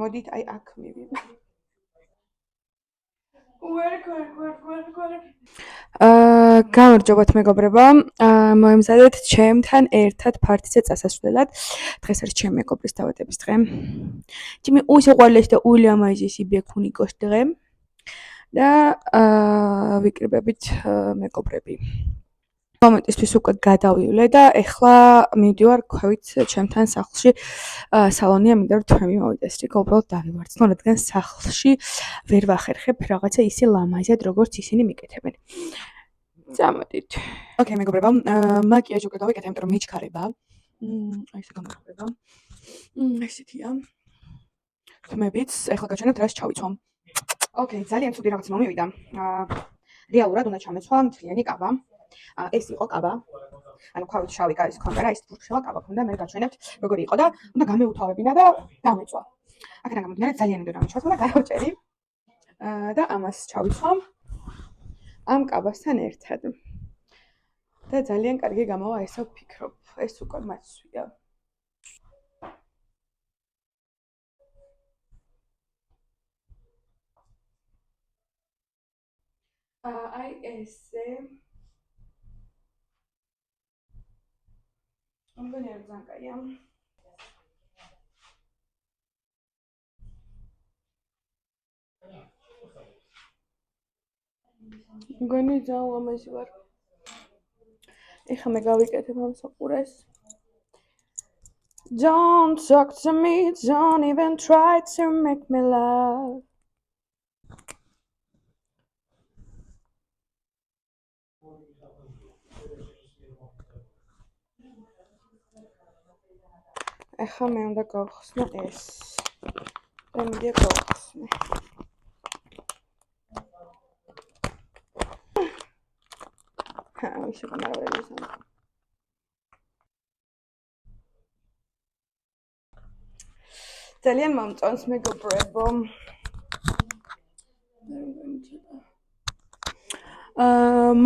მოდით აი აქ მივიდეთ. გამარჯობათ მეგობრებო, მოემზადეთ ჩემთან ერთად ფართიზე წასასვლელად. დღეს არის ჩემი მეგობრის დაბადების დღე. ჩემი უსიყვარულესი და ულამაზესი ბექუნიკოს დღე და ვიკრიბებით მეგობრები. მომენტისთვის უკვე გადავივლე და ეხლა მივდივარ ქვევით ჩემთან სახლში. სალონია მინდა რომ თქვენ მივიდეს, რიგ უბრალოდ დავივარცხნო, რადგან სახლში ვერ ვახერხებ რაღაცა ისე ლამაზად, როგორც ისინი მიკეთებენ. წამოდით. ოკეი, მეგობრებო, მაკიაჟი უკვე გავიკეთე, იმიტომ რომ მიჩქარება. აი ესე გამარჯობა. ესეთია. თმებით, ეხლა გაჩვენებთ რას ჩავიცვამ. ოკეი, ძალიან ცუდი რაღაც მომივიდა. რეალურად უნდა ჩამეცვა მთლიანი კაბა. ეს იყო კაბა. ანუ ქვევით შავი კარის ქონდა რა, ეს ფურშავა კაბა ქონდა, მე გაჩვენებთ როგორი იყო და უნდა გამეუთავებინა და დამეწვა. აქედან გამომდინარე ძალიან მინდოდა ამჩვას, მაგრამ გადავჭერი და ამას ჩავიცვამ ამ კაბასთან ერთად. და ძალიან კარგი გამოვა, ესა ვფიქრობ. ეს უკვე მაცვია. აი ესე მგონი არ ძალიან კაია. მგონი ძალიან ლამაზი ვარ. ეხლა მე გავიკეთებ ამ საყურეს. Don't talk to me, don't even try to make me laugh. ეხლა მე უნდა გავხსნო ეს. და მინდა გავხსნე. ისე გამარაველი ზამთრა. ძალიან მომწონს მეგობრებო.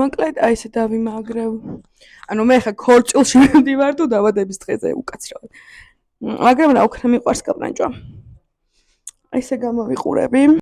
მოკლედ აი ესე დავიმაგრებ. ანუ მე ხა ქორჭილში მივდივარ თუ დაბადების დღეზე უკაცრავად. მაგრამ რა უქნა მიყვარს კაბანჭვა. აი ესე გამოვიყურები.